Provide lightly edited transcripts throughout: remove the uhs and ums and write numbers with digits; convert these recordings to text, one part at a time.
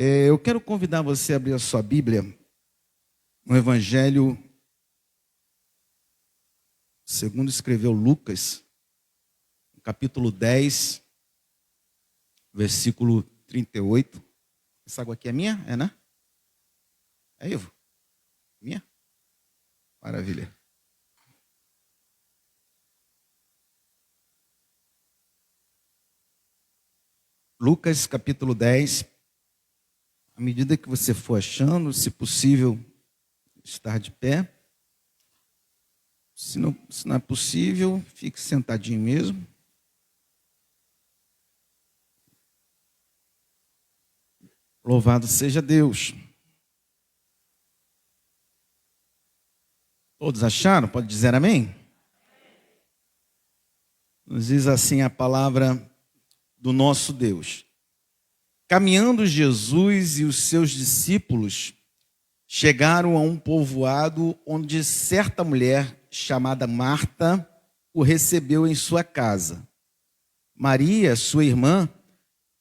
Eu quero convidar você a abrir a sua Bíblia no Evangelho segundo escreveu Lucas, capítulo 10, versículo 38. Essa água aqui é minha? É, né? É, Ivo? Minha? Maravilha. Lucas, capítulo 10. À medida que você for achando, se possível, estar de pé. Se não é possível, fique sentadinho mesmo. Louvado seja Deus. Todos acharam? Pode dizer amém? Nos diz assim a palavra do nosso Deus. Caminhando Jesus e os seus discípulos chegaram a um povoado onde certa mulher chamada Marta o recebeu em sua casa. Maria, sua irmã,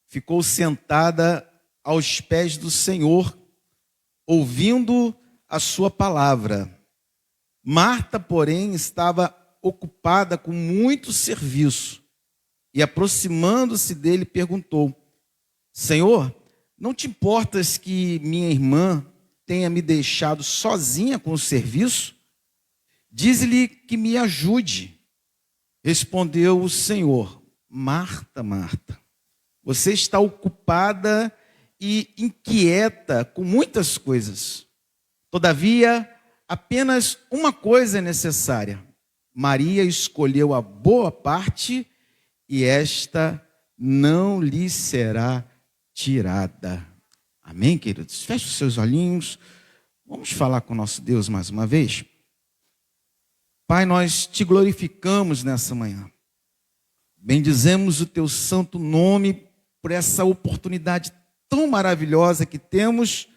ficou sentada aos pés do Senhor, ouvindo a sua palavra. Marta, porém, estava ocupada com muito serviço e, aproximando-se dele, perguntou: Senhor, não te importas que minha irmã tenha me deixado sozinha com o serviço? Diz-lhe que me ajude. Respondeu o Senhor: Marta, Marta, você está ocupada e inquieta com muitas coisas. Todavia, apenas uma coisa é necessária. Maria escolheu a boa parte e esta não lhe será tirada. Amém, queridos? Feche os seus olhinhos. Vamos falar com o nosso Deus mais uma vez. Pai, nós te glorificamos nessa manhã. Bendizemos o teu santo nome por essa oportunidade tão maravilhosa que temos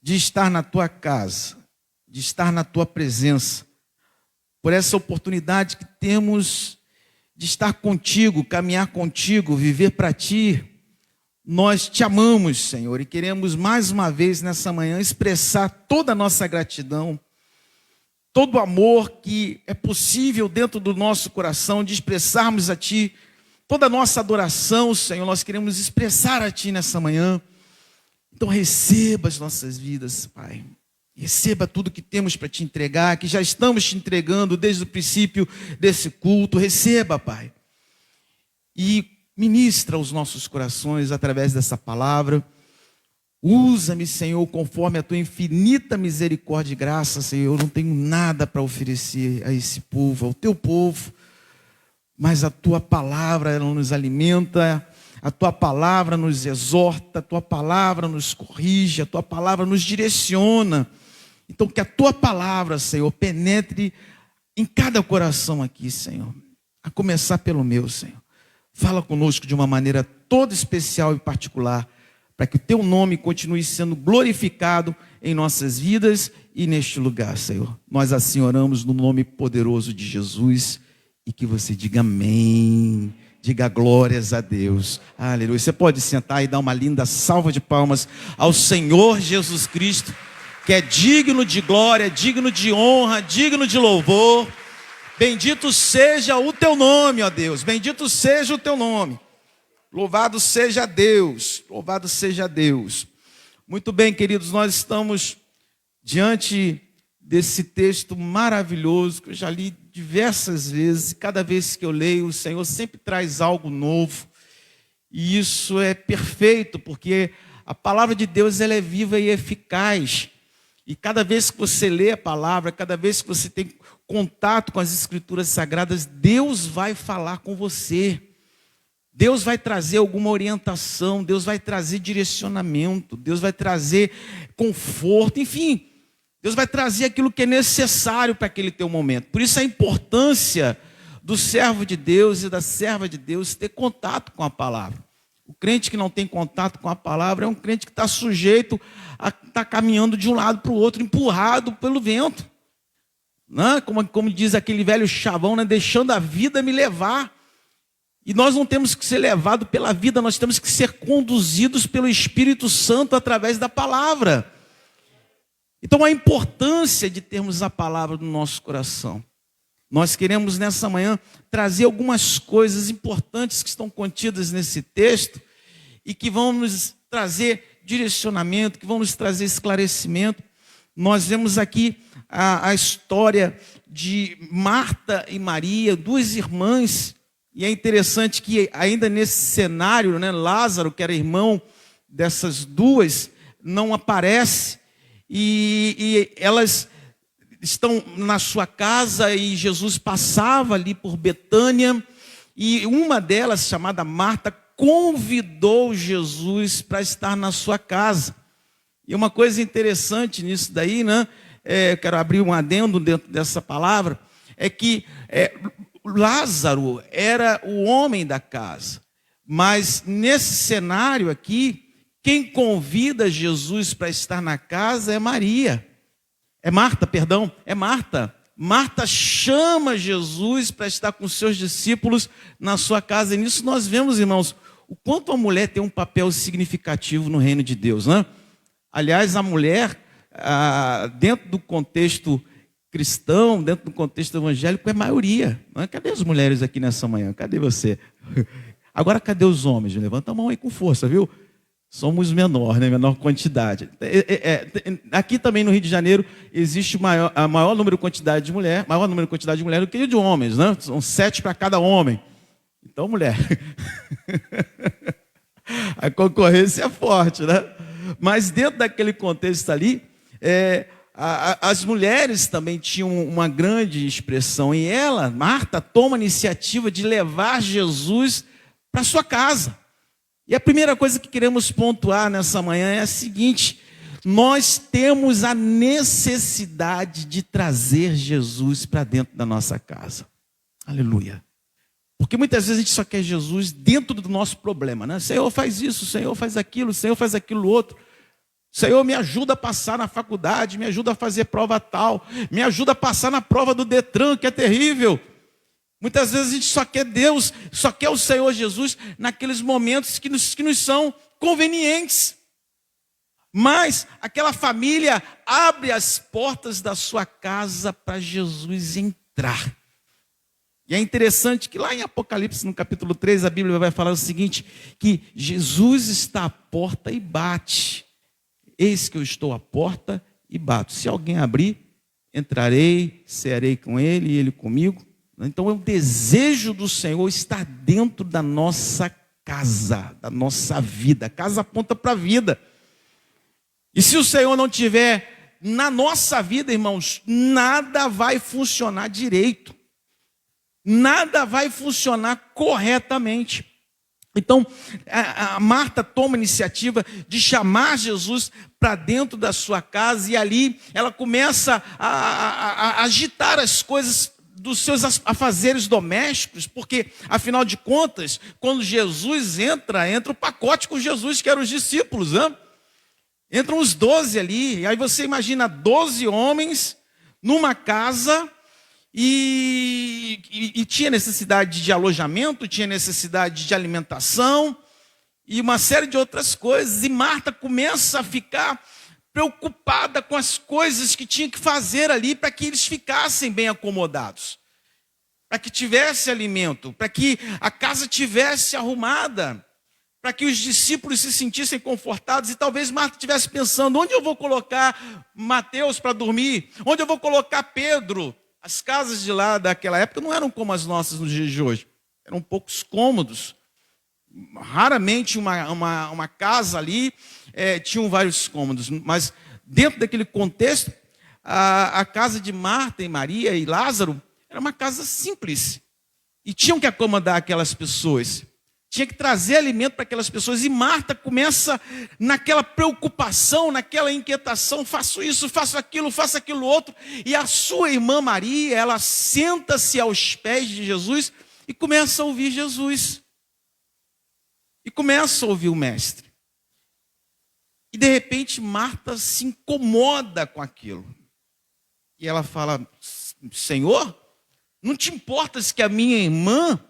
de estar na tua casa, de estar na tua presença, por essa oportunidade que temos de estar contigo, caminhar contigo, viver para ti. Nós te amamos, Senhor, e queremos mais uma vez nessa manhã expressar toda a nossa gratidão, todo o amor que é possível dentro do nosso coração de expressarmos a ti, toda a nossa adoração, Senhor, nós queremos expressar a ti nessa manhã. Então receba as nossas vidas, Pai. Receba tudo que temos para te entregar, que já estamos te entregando desde o princípio desse culto. Receba, Pai. E ministra os nossos corações através dessa palavra. Usa-me, Senhor, conforme a tua infinita misericórdia e graça, Senhor. Eu não tenho nada para oferecer a esse povo, ao teu povo, mas a tua palavra, ela nos alimenta, a tua palavra nos exorta, a tua palavra nos corrige, a tua palavra nos direciona. Então, que a tua palavra, Senhor, penetre em cada coração aqui, Senhor, a começar pelo meu, Senhor. Fala conosco de uma maneira toda especial e particular, para que o teu nome continue sendo glorificado em nossas vidas e neste lugar, Senhor. Nós assim oramos no nome poderoso de Jesus, e que você diga amém, diga glórias a Deus, aleluia. Você pode sentar e dar uma linda salva de palmas ao Senhor Jesus Cristo, que é digno de glória, digno de honra, digno de louvor. Bendito seja o teu nome, ó Deus, bendito seja o teu nome. Louvado seja Deus, louvado seja Deus. Muito bem, queridos, nós estamos diante desse texto maravilhoso que eu já li diversas vezes, e cada vez que eu leio, o Senhor sempre traz algo novo, e isso é perfeito, porque a palavra de Deus ela é viva e eficaz, e cada vez que você lê a palavra, cada vez que você tem contato com as Escrituras Sagradas, Deus vai falar com você. Deus vai trazer alguma orientação, Deus vai trazer direcionamento, Deus vai trazer conforto, enfim, Deus vai trazer aquilo que é necessário para aquele teu momento. Por isso a importância do servo de Deus e da serva de Deus ter contato com a palavra. O crente que não tem contato com a palavra é um crente que está sujeito a estar caminhando de um lado para o outro, empurrado pelo vento. Né? Como diz aquele velho chavão, né? Deixando a vida me levar. E nós não temos que ser levados pela vida, nós temos que ser conduzidos pelo Espírito Santo através da palavra. Então, a importância de termos a palavra no nosso coração. Nós queremos nessa manhã trazer algumas coisas importantes que estão contidas nesse texto e que vão nos trazer direcionamento, que vão nos trazer esclarecimento. Nós vemos aqui a história de Marta e Maria, duas irmãs, e é interessante que ainda nesse cenário, né, Lázaro, que era irmão dessas duas, não aparece, e elas estão na sua casa e Jesus passava ali por Betânia, e uma delas, chamada Marta, convidou Jesus para estar na sua casa. E uma coisa interessante nisso daí, né? Quero abrir um adendo dentro dessa palavra, é que Lázaro era o homem da casa, mas nesse cenário aqui, quem convida Jesus para estar na casa é Marta. Marta chama Jesus para estar com seus discípulos na sua casa. E nisso nós vemos, irmãos, o quanto a mulher tem um papel significativo no reino de Deus, né? Aliás, a mulher, dentro do contexto cristão, dentro do contexto evangélico, é maioria. Não é? Cadê as mulheres aqui nessa manhã? Cadê você? Agora, cadê os homens? Levanta a mão aí com força, viu? Somos menor, né? Menor quantidade. Aqui também no Rio de Janeiro existe maior número de quantidade de mulher do que de homens, né? São 7 para cada homem. Então, mulher, a concorrência é forte, né? Mas dentro daquele contexto ali, as mulheres também tinham uma grande expressão. E ela, Marta, toma a iniciativa de levar Jesus para sua casa. E a primeira coisa que queremos pontuar nessa manhã é a seguinte: nós temos a necessidade de trazer Jesus para dentro da nossa casa. Aleluia. Porque muitas vezes a gente só quer Jesus dentro do nosso problema, né? Senhor, faz isso, Senhor, faz aquilo, Senhor, faz aquilo outro. Senhor, me ajuda a passar na faculdade, me ajuda a fazer prova tal, me ajuda a passar na prova do Detran, que é terrível. Muitas vezes a gente só quer Deus, só quer o Senhor Jesus naqueles momentos que nos são convenientes. Mas aquela família abre as portas da sua casa para Jesus entrar. E é interessante que lá em Apocalipse, no capítulo 3, a Bíblia vai falar o seguinte, que Jesus está à porta e bate. Eis que eu estou à porta e bato. Se alguém abrir, entrarei, cearei com ele e ele comigo. Então é o desejo do Senhor estar dentro da nossa casa, da nossa vida. A casa aponta para a vida. E se o Senhor não tiver na nossa vida, irmãos, nada vai funcionar direito. Nada vai funcionar corretamente. Então, a Marta toma a iniciativa de chamar Jesus para dentro da sua casa e ali ela começa a agitar as coisas dos seus afazeres domésticos, porque, afinal de contas, quando Jesus entra o pacote com Jesus, que eram os discípulos, né? Entram os 12 ali, e aí você imagina 12 homens numa casa. E tinha necessidade de alojamento, tinha necessidade de alimentação e uma série de outras coisas. E Marta começa a ficar preocupada com as coisas que tinha que fazer ali para que eles ficassem bem acomodados, para que tivesse alimento, para que a casa tivesse arrumada, para que os discípulos se sentissem confortados. E talvez Marta estivesse pensando: onde eu vou colocar Mateus para dormir? Onde eu vou colocar Pedro? As casas de lá daquela época não eram como as nossas nos dias de hoje. Eram poucos cômodos. Raramente uma casa ali tinham vários cômodos. Mas dentro daquele contexto, a casa de Marta e Maria e Lázaro era uma casa simples. E tinham que acomodar aquelas pessoas. Tinha que trazer alimento para aquelas pessoas. E Marta começa naquela preocupação, naquela inquietação: faço isso, faço aquilo outro. E a sua irmã Maria, ela senta-se aos pés de Jesus e começa a ouvir Jesus. E começa a ouvir o mestre. E de repente Marta se incomoda com aquilo. E ela fala: Senhor, não te importas que a minha irmã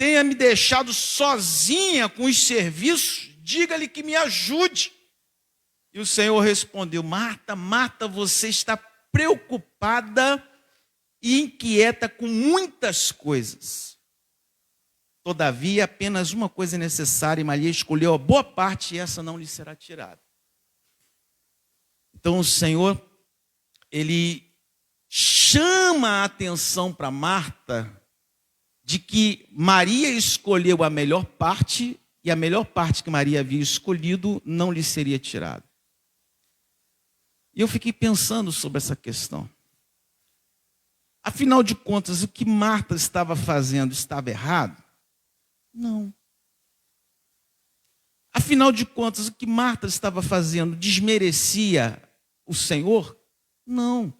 tenha me deixado sozinha com os serviços, diga-lhe que me ajude. E o Senhor respondeu: Marta, Marta, você está preocupada e inquieta com muitas coisas. Todavia, apenas uma coisa é necessária, e Maria escolheu a boa parte, e essa não lhe será tirada. Então o Senhor, Ele chama a atenção para Marta, de que Maria escolheu a melhor parte, e a melhor parte que Maria havia escolhido não lhe seria tirada. E eu fiquei pensando sobre essa questão. Afinal de contas, o que Marta estava fazendo estava errado? Não. Afinal de contas, o que Marta estava fazendo desmerecia o Senhor? Não.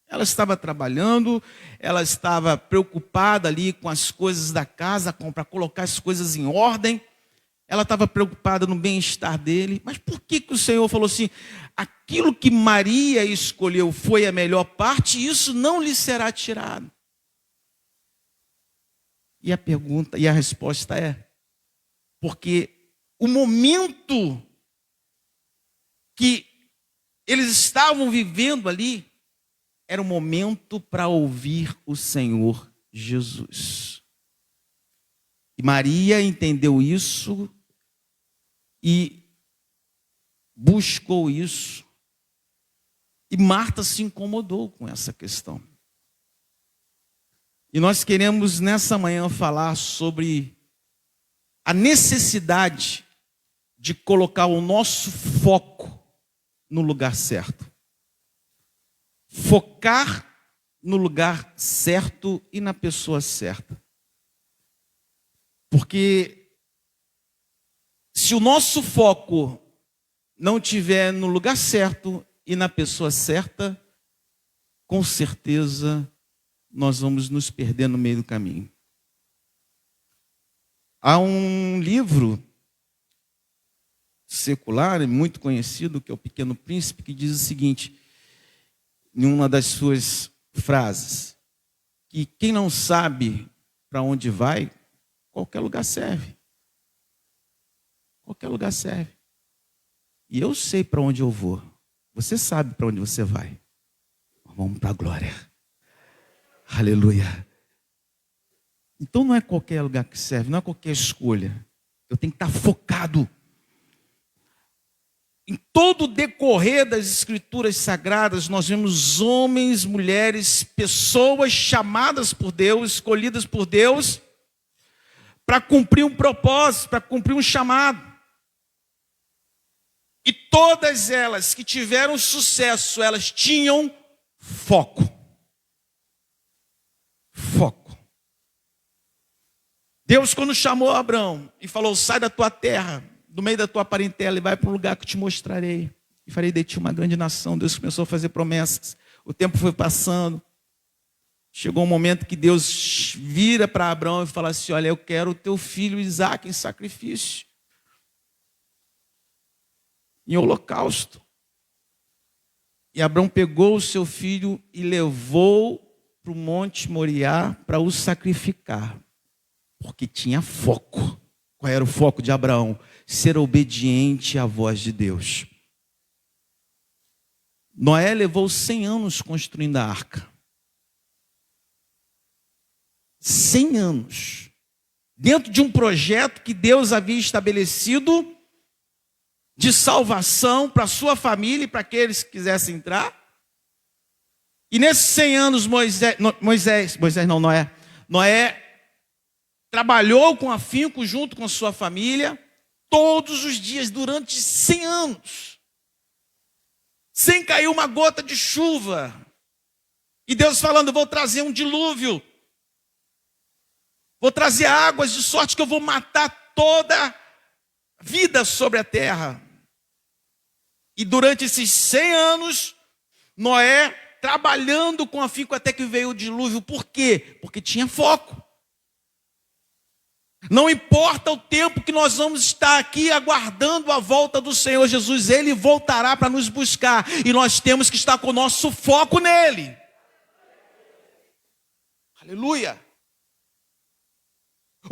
Ela estava trabalhando, ela estava preocupada ali com as coisas da casa, para colocar as coisas em ordem. Ela estava preocupada no bem-estar dele. Mas por que o Senhor falou assim: aquilo que Maria escolheu foi a melhor parte, e isso não lhe será tirado? E a pergunta, e a resposta é: porque o momento que eles estavam vivendo ali era um momento para ouvir o Senhor Jesus. E Maria entendeu isso e buscou isso. E Marta se incomodou com essa questão. E nós queremos nessa manhã falar sobre a necessidade de colocar o nosso foco no lugar certo. Focar no lugar certo e na pessoa certa. Porque se o nosso foco não estiver no lugar certo e na pessoa certa, com certeza nós vamos nos perder no meio do caminho. Há um livro secular, muito conhecido, que é o Pequeno Príncipe, que diz o seguinte, em uma das suas frases, que quem não sabe para onde vai, qualquer lugar serve. Qualquer lugar serve. E eu sei para onde eu vou. Você sabe para onde você vai. Vamos para a glória. Aleluia. Então não é qualquer lugar que serve, não é qualquer escolha. Eu tenho que estar focado. Em todo o decorrer das Escrituras Sagradas, nós vemos homens, mulheres, pessoas chamadas por Deus, escolhidas por Deus, para cumprir um propósito, para cumprir um chamado. E todas elas que tiveram sucesso, elas tinham foco. Foco. Deus, quando chamou Abraão e falou: sai da tua terra, do meio da tua parentela, e vai para um lugar que eu te mostrarei, e farei de ti uma grande nação. Deus começou a fazer promessas. O tempo foi passando. Chegou um momento que Deus vira para Abraão e fala assim: olha, eu quero o teu filho Isaque em sacrifício, em holocausto. E Abraão pegou o seu filho e levou para o Monte Moriá para o sacrificar, porque tinha foco. Qual era o foco de Abraão? Ser obediente à voz de Deus. Noé levou 100 anos construindo a arca. 100 anos. Dentro de um projeto que Deus havia estabelecido de salvação para a sua família e para aqueles que quisessem entrar. E nesses 100 anos Noé trabalhou com afinco junto com sua família, todos os dias, durante 100 anos. Sem cair uma gota de chuva. E Deus falando: vou trazer um dilúvio. Vou trazer águas de sorte que eu vou matar toda vida sobre a terra. E durante esses 100 anos, Noé trabalhando com afinco até que veio o dilúvio. Por quê? Porque tinha foco. Não importa o tempo que nós vamos estar aqui aguardando a volta do Senhor Jesus, Ele voltará para nos buscar. E nós temos que estar com o nosso foco nele. Aleluia.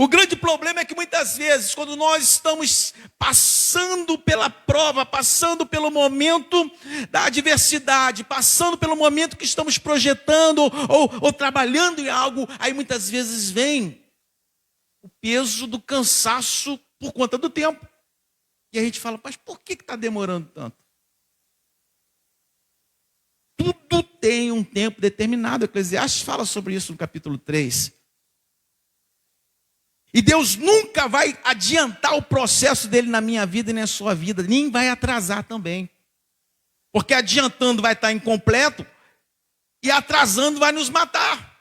O grande problema é que muitas vezes, quando nós estamos passando pela prova, passando pelo momento da adversidade, passando pelo momento que estamos projetando ou trabalhando em algo, aí muitas vezes vem o peso do cansaço por conta do tempo. E a gente fala, mas por que está demorando tanto? Tudo tem um tempo determinado. Eclesiastes fala sobre isso no capítulo 3. E Deus nunca vai adiantar o processo dele na minha vida e na sua vida, nem vai atrasar também. Porque adiantando vai estar incompleto e atrasando vai nos matar.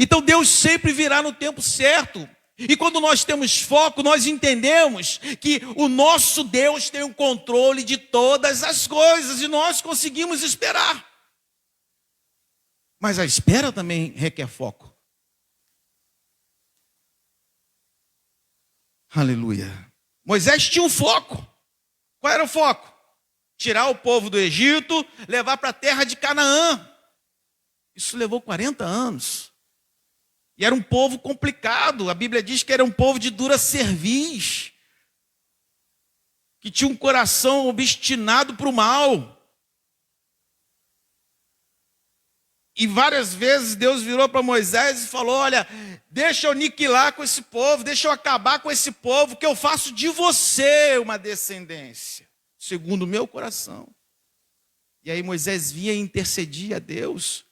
Então Deus sempre virá no tempo certo. E quando nós temos foco, nós entendemos que o nosso Deus tem o controle de todas as coisas e nós conseguimos esperar. Mas a espera também requer foco. Aleluia. Moisés tinha um foco. Qual era o foco? Tirar o povo do Egito, levar para a terra de Canaã. Isso levou 40 anos. E era um povo complicado. A Bíblia diz que era um povo de dura cerviz, que tinha um coração obstinado para o mal. E várias vezes Deus virou para Moisés e falou, olha, deixa eu aniquilar com esse povo, deixa eu acabar com esse povo, que eu faço de você uma descendência, segundo o meu coração. E aí Moisés vinha e intercedia a Deus.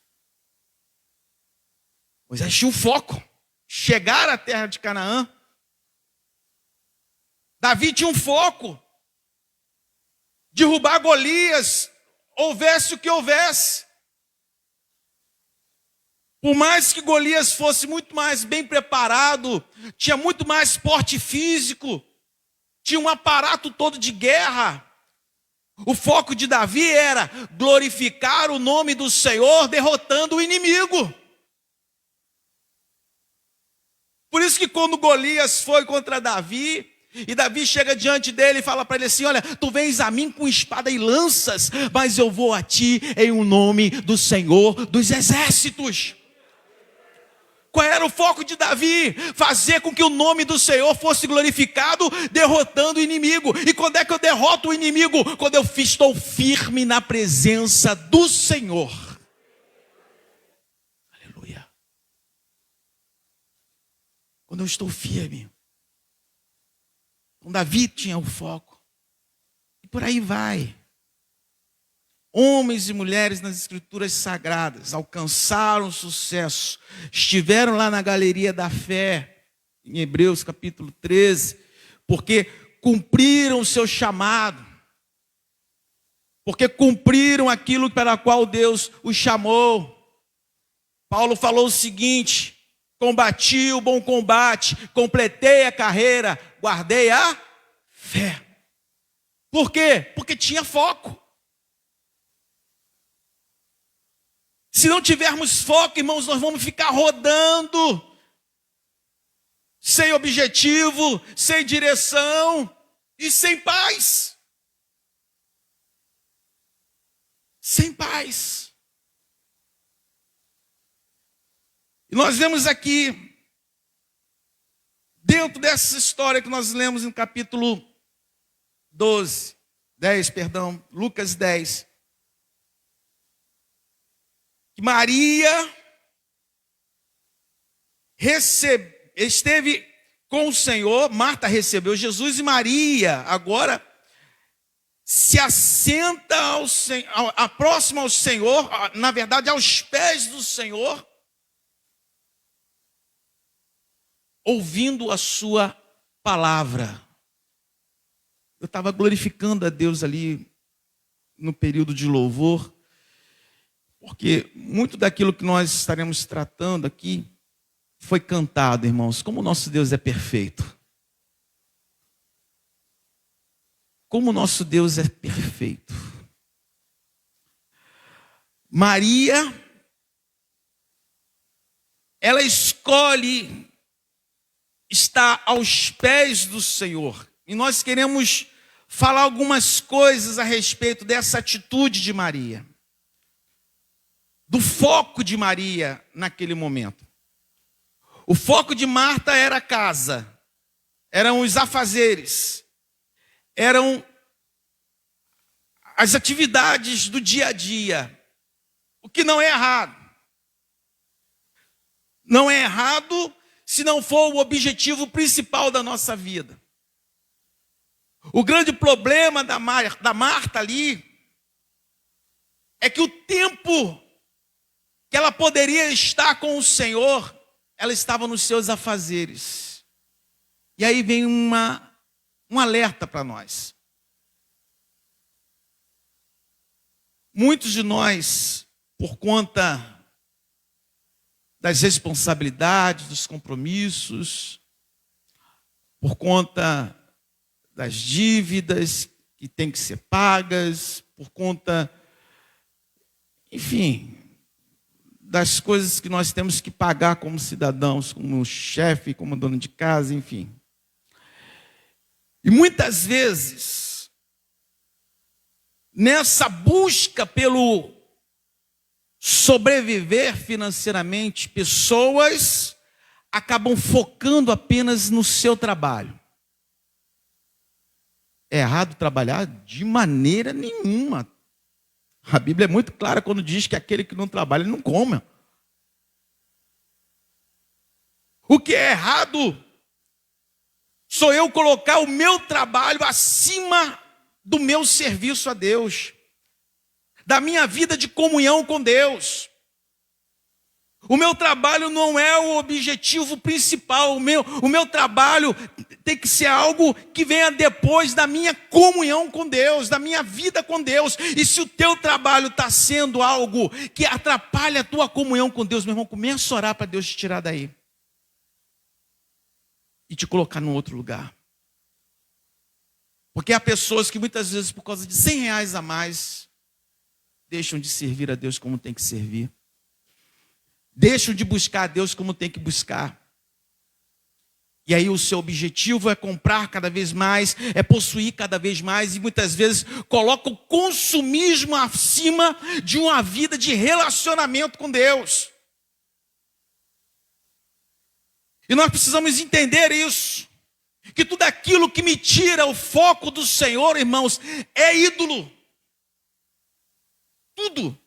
Moisés tinha um foco, chegar à terra de Canaã. Davi tinha um foco, derrubar Golias, houvesse o que houvesse. Por mais que Golias fosse muito mais bem preparado, tinha muito mais porte físico, tinha um aparato todo de guerra, o foco de Davi era glorificar o nome do Senhor, derrotando o inimigo. Por isso que quando Golias foi contra Davi, e Davi chega diante dele e fala para ele assim, olha, tu vens a mim com espada e lanças, mas eu vou a ti em o nome do Senhor dos exércitos. Qual era o foco de Davi? Fazer com que o nome do Senhor fosse glorificado, derrotando o inimigo. E quando é que eu derroto o inimigo? Quando eu estou firme na presença do Senhor. Aleluia. Quando eu estou firme. Então Davi tinha o foco. E por aí vai. Homens e mulheres nas escrituras sagradas alcançaram sucesso, estiveram lá na galeria da fé, em Hebreus capítulo 13, porque cumpriram o seu chamado, porque cumpriram aquilo para o qual Deus os chamou. Paulo falou o seguinte, combati o bom combate, completei a carreira, guardei a fé. Por quê? Porque tinha foco. Se não tivermos foco, irmãos, nós vamos ficar rodando, sem objetivo, sem direção e sem paz. Sem paz. E nós vemos aqui, dentro dessa história que nós lemos no capítulo 10, Lucas 10, que Maria esteve com o Senhor, Marta recebeu Jesus e Maria agora se assenta próxima ao Senhor, na verdade aos pés do Senhor, ouvindo a sua palavra. Eu estava glorificando a Deus ali no período de louvor, porque muito daquilo que nós estaremos tratando aqui foi cantado, irmãos. Como o nosso Deus é perfeito. Como o nosso Deus é perfeito. Maria, ela escolhe estar aos pés do Senhor. E nós queremos falar algumas coisas a respeito dessa atitude de Maria. Do foco de Maria naquele momento. O foco de Marta era a casa, eram os afazeres, eram as atividades do dia a dia, o que não é errado. Não é errado se não for o objetivo principal da nossa vida. O grande problema da Marta ali é que o tempo que ela poderia estar com o Senhor, ela estava nos seus afazeres. E aí vem um alerta para nós. Muitos de nós, por conta das responsabilidades, dos compromissos, por conta das dívidas que têm que ser pagas, por conta, enfim, das coisas que nós temos que pagar como cidadãos, como chefe, como dono de casa, enfim. E muitas vezes, nessa busca pelo sobreviver financeiramente, pessoas acabam focando apenas no seu trabalho. É errado trabalhar? De maneira nenhuma. A Bíblia é muito clara quando diz que aquele que não trabalha, ele não come. O que é errado sou eu colocar o meu trabalho acima do meu serviço a Deus, da minha vida de comunhão com Deus. O meu trabalho não é o objetivo principal. O meu trabalho tem que ser algo que venha depois da minha comunhão com Deus, da minha vida com Deus. E se o teu trabalho está sendo algo que atrapalha a tua comunhão com Deus, meu irmão, começa a orar para Deus te tirar daí e te colocar num outro lugar. Porque há pessoas que muitas vezes, por causa de R$100 a mais, deixam de servir a Deus como tem que servir. Deixam de buscar a Deus como tem que buscar. E aí o seu objetivo é comprar cada vez mais, é possuir cada vez mais, e muitas vezes coloca o consumismo acima de uma vida de relacionamento com Deus. E nós precisamos entender isso, que tudo aquilo que me tira o foco do Senhor, irmãos, é ídolo. Tudo.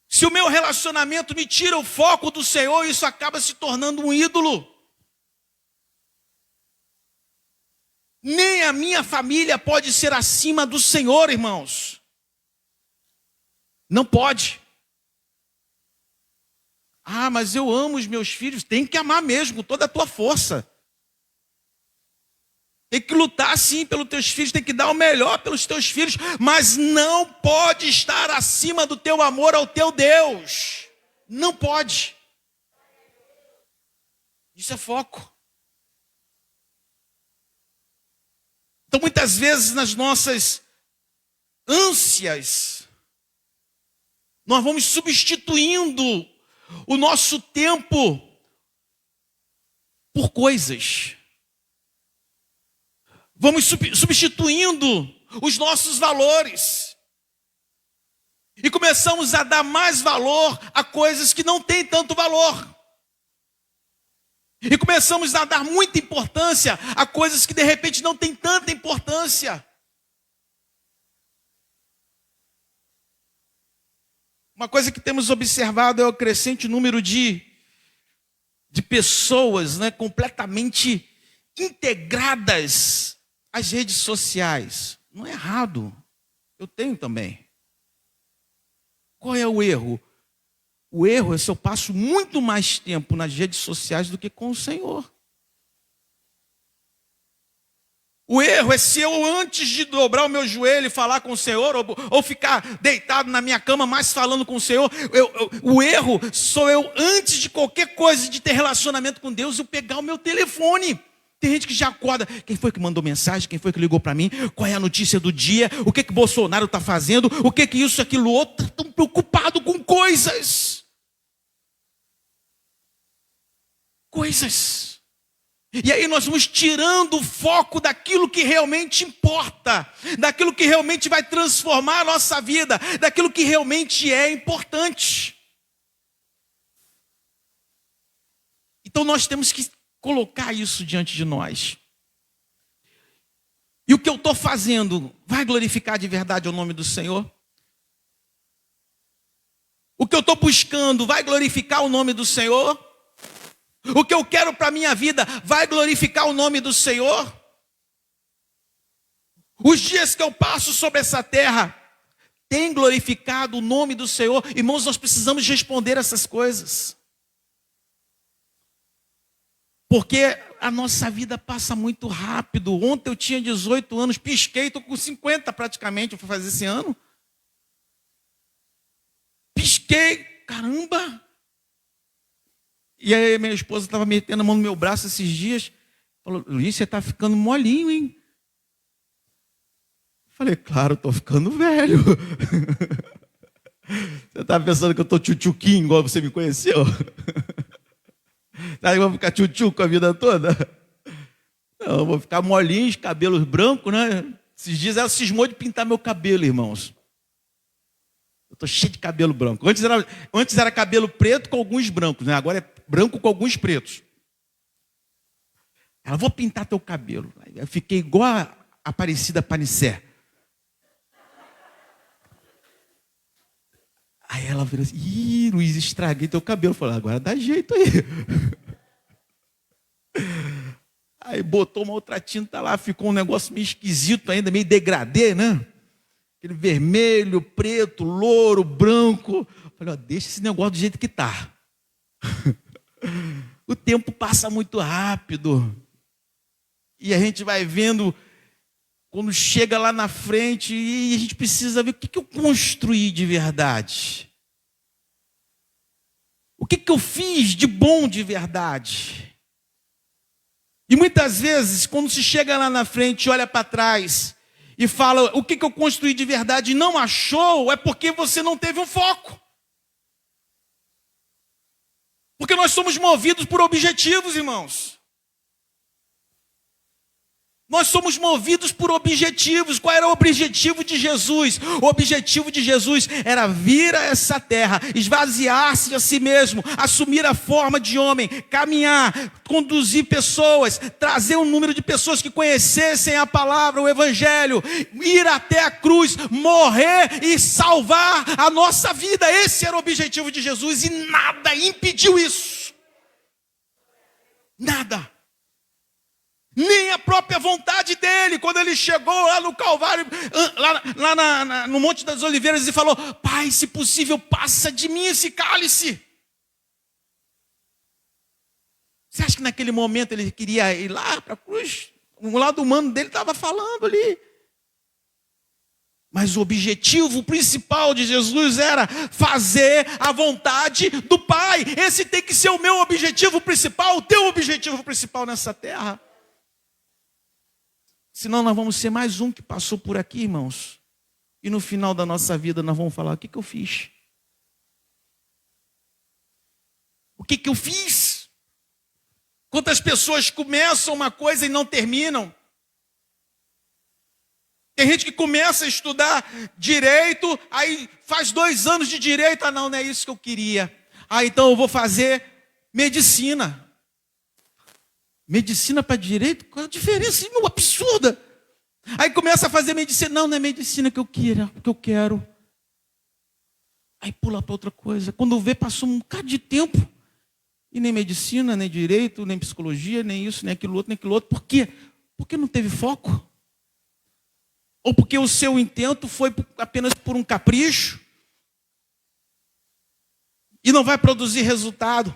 Se o meu relacionamento me tira o foco do Senhor, isso acaba se tornando um ídolo. Nem a minha família pode ser acima do Senhor, irmãos. Não pode. Ah, mas eu amo os meus filhos. Tem que amar mesmo, com toda a tua força. Tem que lutar sim pelos teus filhos, tem que dar o melhor pelos teus filhos, mas não pode estar acima do teu amor ao teu Deus. Não pode. Isso é foco. Então muitas vezes nas nossas ânsias, nós vamos substituindo o nosso tempo por coisas. Vamos substituindo os nossos valores. E começamos a dar mais valor a coisas que não têm tanto valor. E começamos a dar muita importância a coisas que de repente não têm tanta importância. Uma coisa que temos observado é o crescente número de pessoas, né, completamente integradas às redes sociais. Não é errado. Eu tenho também. Qual é o erro? O erro é se eu passo muito mais tempo nas redes sociais do que com o Senhor. O erro é se eu, antes de dobrar o meu joelho e falar com o Senhor, ou ficar deitado na minha cama mais falando com o Senhor, o erro sou eu, antes de qualquer coisa de ter relacionamento com Deus, eu pegar o meu telefone. Tem gente que já acorda, quem foi que mandou mensagem, quem foi que ligou para mim, qual é a notícia do dia, o que Bolsonaro está fazendo, o que isso, aquilo, outro, estão preocupados com coisas. Coisas. E aí nós vamos tirando o foco daquilo que realmente importa, daquilo que realmente vai transformar a nossa vida, daquilo que realmente é importante. Então nós temos que colocar isso diante de nós. E o que eu estou fazendo vai glorificar de verdade o nome do Senhor? O que eu estou buscando vai glorificar o nome do Senhor? O que eu quero para a minha vida vai glorificar o nome do Senhor? Os dias que eu passo sobre essa terra têm glorificado o nome do Senhor? Irmãos, nós precisamos responder essas coisas. Porque a nossa vida passa muito rápido. Ontem eu tinha 18 anos, pisquei, estou com 50 praticamente para fazer esse ano. Pisquei, caramba. E aí minha esposa estava metendo a mão no meu braço esses dias. Falou, Luiz, você está ficando molinho, hein? Falei, claro, estou ficando velho. Você estava pensando que eu estou tchutchuquinho, igual você me conheceu? Sabe, eu vou ficar tchutchuco a vida toda? Não, eu vou ficar molinho, cabelos brancos, né? Esses dias ela cismou de pintar meu cabelo, irmãos. Eu estou cheio de cabelo branco. Antes era cabelo preto com alguns brancos, né? Agora é branco com alguns pretos. Ela, vou pintar teu cabelo. Eu fiquei igual a Aparecida Panicé. Aí ela virou assim, ih, Luiz, estraguei teu cabelo. Eu falei, agora dá jeito aí. Aí botou uma outra tinta lá, ficou um negócio meio esquisito ainda, meio degradê, né? Aquele vermelho, preto, louro, branco. Eu falei, ó, deixa esse negócio do jeito que tá. O tempo passa muito rápido. E a gente vai vendo, quando chega lá na frente, e a gente precisa ver o que eu construí de verdade. O que eu fiz de bom de verdade. E muitas vezes, quando se chega lá na frente, olha para trás e fala o que eu construí de verdade e não achou, é porque você não teve um foco. Porque nós somos movidos por objetivos, irmãos. Nós somos movidos por objetivos. Qual era o objetivo de Jesus? O objetivo de Jesus era vir a essa terra, esvaziar-se de si mesmo, assumir a forma de homem, caminhar, conduzir pessoas, trazer um número de pessoas que conhecessem a palavra, o evangelho, ir até a cruz, morrer e salvar a nossa vida. Esse era o objetivo de Jesus e nada impediu isso. Nada. Nem a própria vontade dele, quando ele chegou lá no Calvário, lá no Monte das Oliveiras, e falou, Pai, se possível, passa de mim esse cálice. Você acha que naquele momento ele queria ir lá para a cruz? O lado humano dele estava falando ali. Mas o objetivo principal de Jesus era fazer a vontade do Pai. Esse tem que ser o meu objetivo principal, o teu objetivo principal nessa terra. Senão nós vamos ser mais um que passou por aqui, irmãos. E no final da nossa vida nós vamos falar, o que eu fiz? O que eu fiz? Quantas pessoas começam uma coisa e não terminam? Tem gente que começa a estudar direito, aí faz 2 anos de direito, não é isso que eu queria. Então eu vou fazer medicina. Medicina para direito? Qual a diferença? Não, absurda. Aí começa a fazer medicina. Não é medicina que eu quero. Aí pula para outra coisa. Quando vê, passou um bocado de tempo. E nem medicina, nem direito, nem psicologia, nem isso, nem aquilo outro. Por quê? Porque não teve foco. Ou porque o seu intento foi apenas por um capricho. E não vai produzir resultado.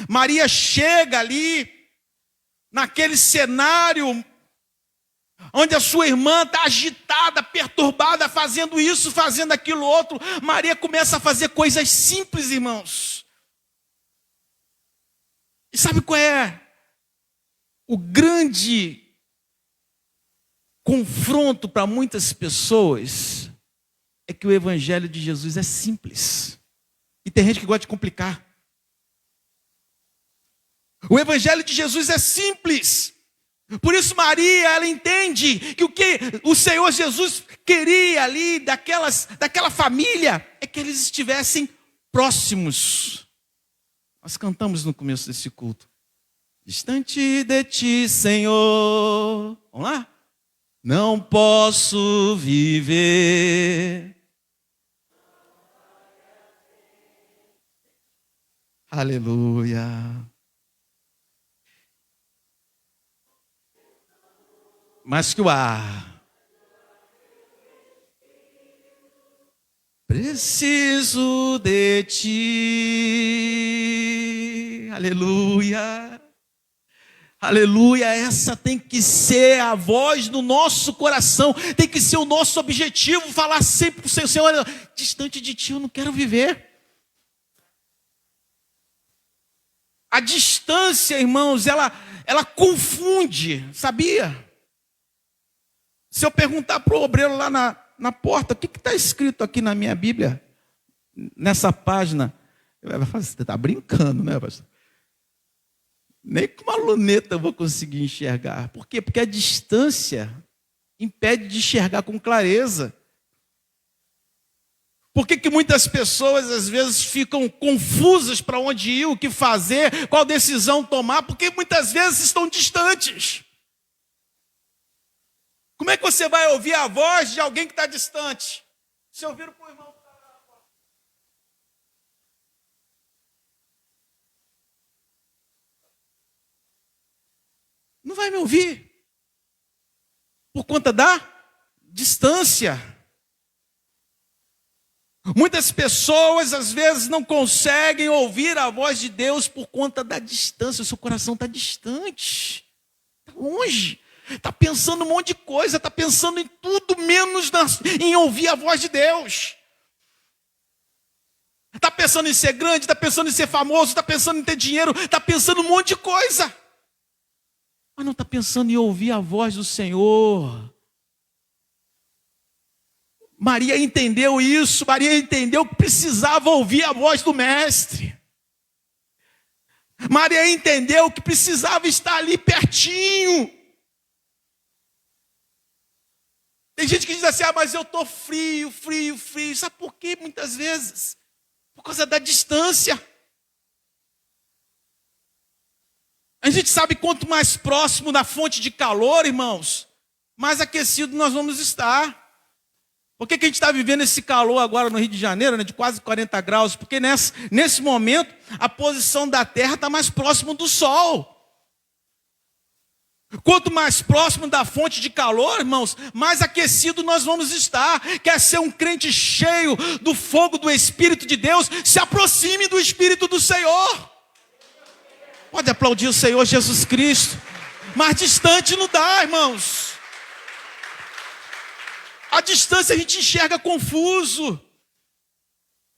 Maria chega ali, naquele cenário, onde a sua irmã está agitada, perturbada, fazendo isso, fazendo aquilo outro. Maria começa a fazer coisas simples, irmãos. E sabe qual é o grande confronto para muitas pessoas? É que o evangelho de Jesus é simples. E tem gente que gosta de complicar. O evangelho de Jesus é simples. Por isso Maria, ela entende que o que o Senhor Jesus queria ali daquela família é que eles estivessem próximos. Nós cantamos no começo desse culto. Distante de ti, Senhor. Vamos lá? Não posso viver. Aleluia. Mais que o ar. Preciso de ti. Aleluia. Aleluia. Essa tem que ser a voz do nosso coração. Tem que ser o nosso objetivo. Falar sempre para o Senhor: Senhor, distante de ti eu não quero viver. A distância, irmãos, ela confunde, sabia? Se eu perguntar para o obreiro lá na porta, o que está escrito aqui na minha Bíblia, nessa página, ele vai falar: você está brincando, né, pastor? Nem com uma luneta eu vou conseguir enxergar. Por quê? Porque a distância impede de enxergar com clareza. Por que muitas pessoas às vezes ficam confusas para onde ir, o que fazer, qual decisão tomar? Porque muitas vezes estão distantes. Como é que você vai ouvir a voz de alguém que está distante? Se eu viro para o irmão que está lá na porta. Não vai me ouvir. Por conta da distância. Muitas pessoas às vezes não conseguem ouvir a voz de Deus por conta da distância. O seu coração está distante, está longe, está pensando um monte de coisa, está pensando em tudo menos em ouvir a voz de Deus. Está pensando em ser grande, está pensando em ser famoso, está pensando em ter dinheiro, está pensando um monte de coisa, mas não está pensando em ouvir a voz do Senhor. Maria entendeu isso. Maria entendeu que precisava ouvir a voz do Mestre. Maria entendeu que precisava estar ali pertinho. Tem gente que diz assim: mas eu estou frio. Sabe por quê? Muitas vezes por causa da distância. A gente sabe quanto mais próximo da fonte de calor, irmãos, mais aquecido nós vamos estar. Por que a gente está vivendo esse calor agora no Rio de Janeiro, né, de quase 40 graus? Porque nesse momento a posição da Terra está mais próximo do Sol. Quanto mais próximo da fonte de calor, irmãos, mais aquecido nós vamos estar. Quer ser um crente cheio do fogo do Espírito de Deus? Se aproxime do Espírito do Senhor. Pode aplaudir o Senhor Jesus Cristo. Mas distante não dá, irmãos. A distância a gente enxerga confuso.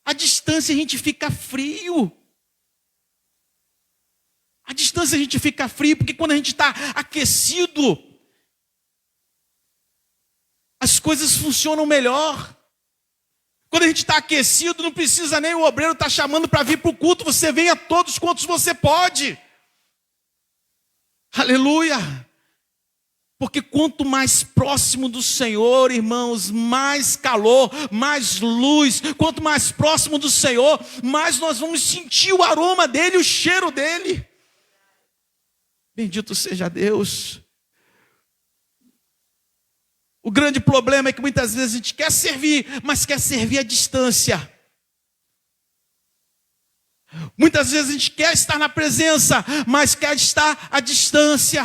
A distância a gente fica frio. A distância a gente fica frio, porque quando a gente está aquecido, as coisas funcionam melhor. Quando a gente está aquecido, não precisa nem o obreiro estar chamando para vir para o culto. Você vem a todos quantos você pode. Aleluia. Porque quanto mais próximo do Senhor, irmãos, mais calor, mais luz. Quanto mais próximo do Senhor, mais nós vamos sentir o aroma dele, o cheiro dele. Bendito seja Deus. O grande problema é que muitas vezes a gente quer servir, mas quer servir à distância. Muitas vezes a gente quer estar na presença, mas quer estar à distância.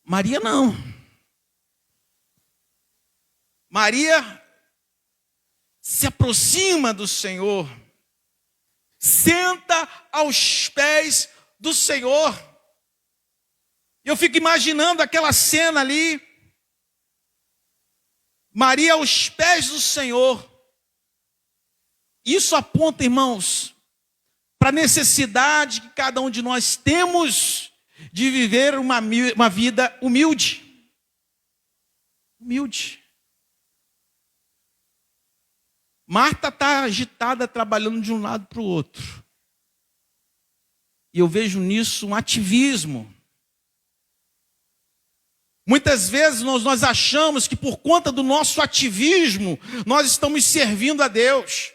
Maria não. Maria se aproxima do Senhor, senta aos pés do Senhor. Eu fico imaginando aquela cena ali. Maria aos pés do Senhor. Isso aponta, irmãos, para a necessidade que cada um de nós temos de viver uma vida humilde. Humilde. Marta está agitada, trabalhando de um lado para o outro. E eu vejo nisso um ativismo. Muitas vezes nós achamos que por conta do nosso ativismo, nós estamos servindo a Deus.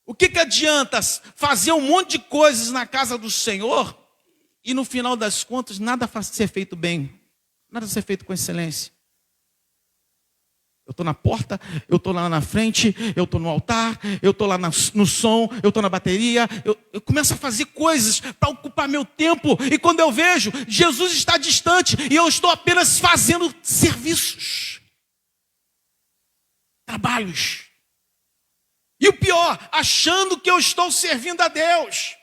O que adianta fazer um monte de coisas na casa do Senhor e no final das contas nada ser feito bem, nada ser feito com excelência? Eu estou na porta, eu estou lá na frente, eu estou no altar, eu estou lá no som, eu estou na bateria, eu começo a fazer coisas para ocupar meu tempo, e quando eu vejo, Jesus está distante e eu estou apenas fazendo serviços, trabalhos. E o pior, achando que eu estou servindo a Deus.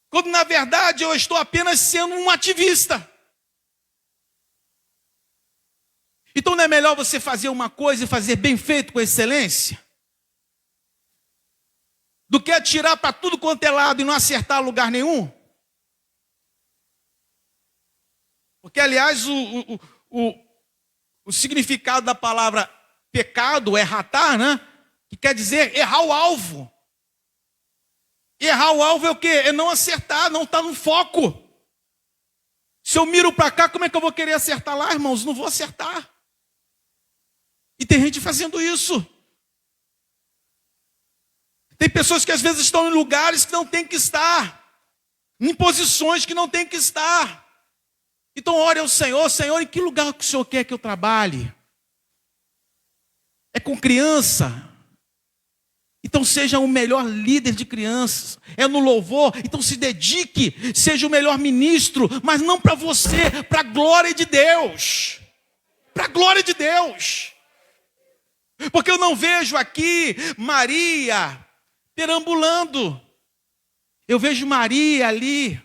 Quando na verdade eu estou apenas sendo um ativista. Então não é melhor você fazer uma coisa e fazer bem feito com excelência? Do que atirar para tudo quanto é lado e não acertar lugar nenhum? Porque aliás o significado da palavra pecado é ratar, né? Que quer dizer errar o alvo. Errar o alvo é o quê? É não acertar, não estar no foco. Se eu miro para cá, como é que eu vou querer acertar lá, irmãos? Não vou acertar. E tem gente fazendo isso. Tem pessoas que às vezes estão em lugares que não tem que estar, em posições que não tem que estar. Então ore ao Senhor: Senhor, em que lugar que o Senhor quer que eu trabalhe? É com criança? Então seja o melhor líder de crianças. É no louvor? Então se dedique, seja o melhor ministro, mas não para você, para a glória de Deus. Para a glória de Deus. Porque eu não vejo aqui Maria perambulando. Eu vejo Maria ali,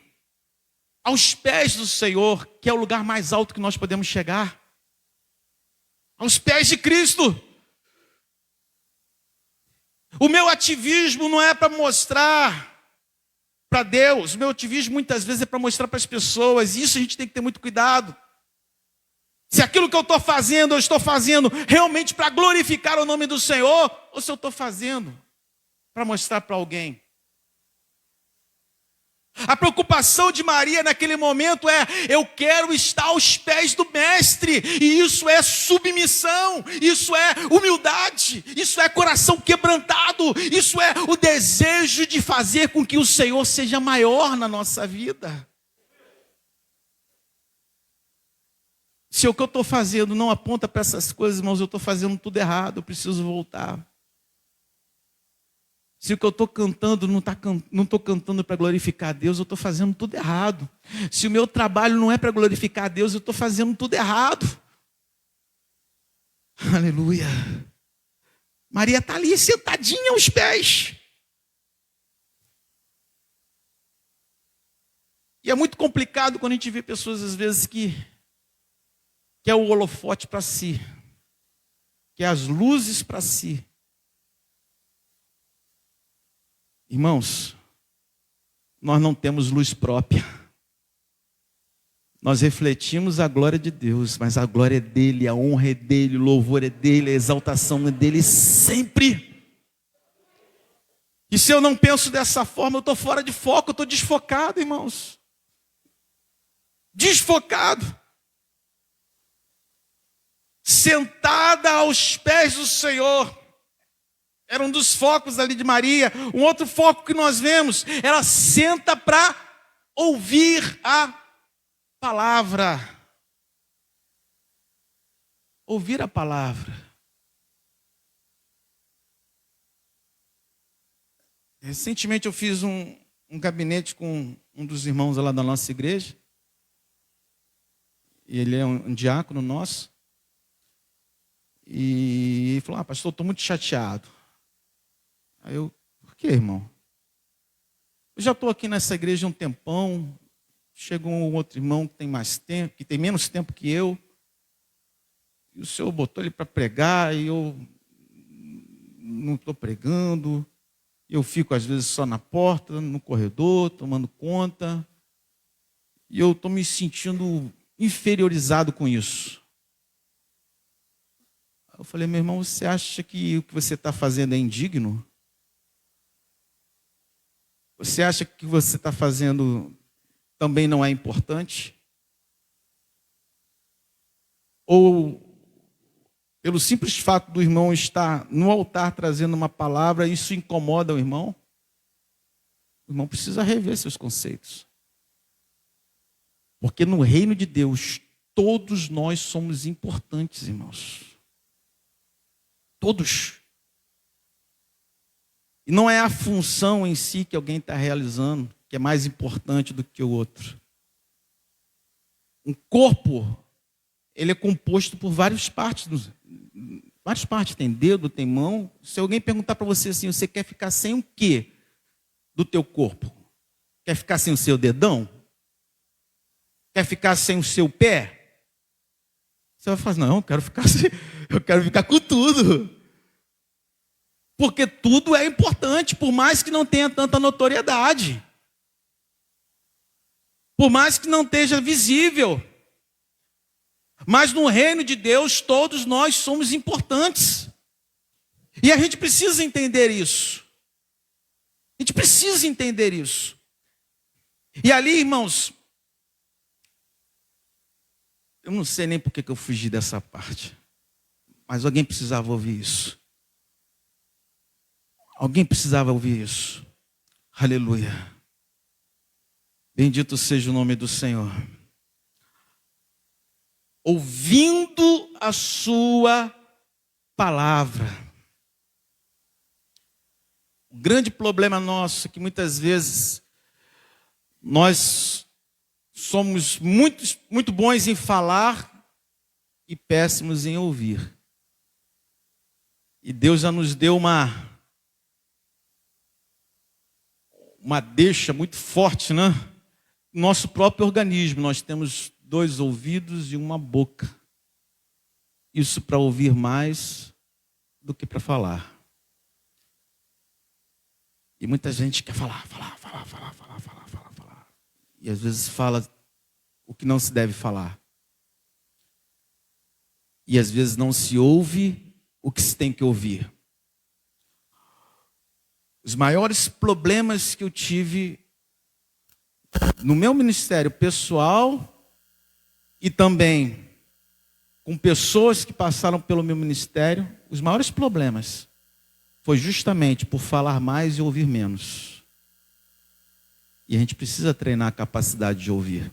aos pés do Senhor, que é o lugar mais alto que nós podemos chegar. Aos pés de Cristo. O meu ativismo não é para mostrar para Deus. O meu ativismo muitas vezes é para mostrar para as pessoas. E isso a gente tem que ter muito cuidado. Se aquilo que eu estou fazendo realmente para glorificar o nome do Senhor, ou se eu estou fazendo para mostrar para alguém. A preocupação de Maria naquele momento é: eu quero estar aos pés do Mestre. E isso é submissão, isso é humildade, isso é coração quebrantado, isso é o desejo de fazer com que o Senhor seja maior na nossa vida. Se o que eu estou fazendo não aponta para essas coisas, irmãos, eu estou fazendo tudo errado, eu preciso voltar. Se o que eu estou cantando não estou cantando para glorificar a Deus, eu estou fazendo tudo errado. Se o meu trabalho não é para glorificar a Deus, eu estou fazendo tudo errado. Aleluia. Maria está ali sentadinha aos pés. E é muito complicado quando a gente vê pessoas às vezes que é o holofote para si, que é as luzes para si. Irmãos, nós não temos luz própria. Nós refletimos a glória de Deus, mas a glória é dele, a honra é dele, o louvor é dele, a exaltação é dele sempre. E se eu não penso dessa forma, eu estou fora de foco, eu estou desfocado, irmãos. Desfocado. Sentada aos pés do Senhor. Era um dos focos ali de Maria. Um outro foco que nós vemos: ela senta para ouvir a palavra. Ouvir a palavra. Recentemente eu fiz um gabinete com um dos irmãos lá da nossa igreja. E ele é um diácono nosso. E ele falou: pastor, estou muito chateado. Aí eu: por quê, irmão? Eu já estou aqui nessa igreja há um tempão. Chegou um outro irmão que tem mais tempo, que tem menos tempo que eu. E o senhor botou ele para pregar e eu não estou pregando. Eu fico às vezes só na porta, no corredor, tomando conta. E eu estou me sentindo inferiorizado com isso. Eu falei: meu irmão, você acha que o que você está fazendo é indigno? Você acha que o que você está fazendo também não é importante? Ou Pelo simples fato do irmão estar no altar trazendo uma palavra, isso incomoda o irmão? O irmão precisa rever seus conceitos. Porque no reino de Deus, todos nós somos importantes, irmãos. Todos. E não é a função em si que alguém está realizando que é mais importante do que o outro. Um corpo, ele é composto por várias partes. Várias partes. Tem dedo, tem mão. Se alguém perguntar para você assim, você quer ficar sem o quê do teu corpo? Quer ficar sem o seu dedão? Quer ficar sem o seu pé? Você vai falar, não, eu quero ficar com tudo. Porque tudo é importante, por mais que não tenha tanta notoriedade. Por mais que não esteja visível. Mas no reino de Deus, todos nós somos importantes. E a gente precisa entender isso. A gente precisa entender isso. E ali, irmãos, eu não sei nem por que eu fugi dessa parte. Mas alguém precisava ouvir isso. Alguém precisava ouvir isso. Aleluia. Bendito seja o nome do Senhor. Ouvindo a sua palavra. O grande problema nosso é que muitas vezes nós somos muito bons em falar e péssimos em ouvir. E Deus já nos deu uma deixa muito forte, né? Nosso próprio organismo, nós temos 2 ouvidos e uma boca. Isso para ouvir mais do que para falar. E muita gente quer falar. E às vezes fala o que não se deve falar. E às vezes não se ouve o que se tem que ouvir. Os maiores problemas que eu tive no meu ministério pessoal e também com pessoas que passaram pelo meu ministério, os maiores problemas foi justamente por falar mais e ouvir menos. E a gente precisa treinar a capacidade de ouvir.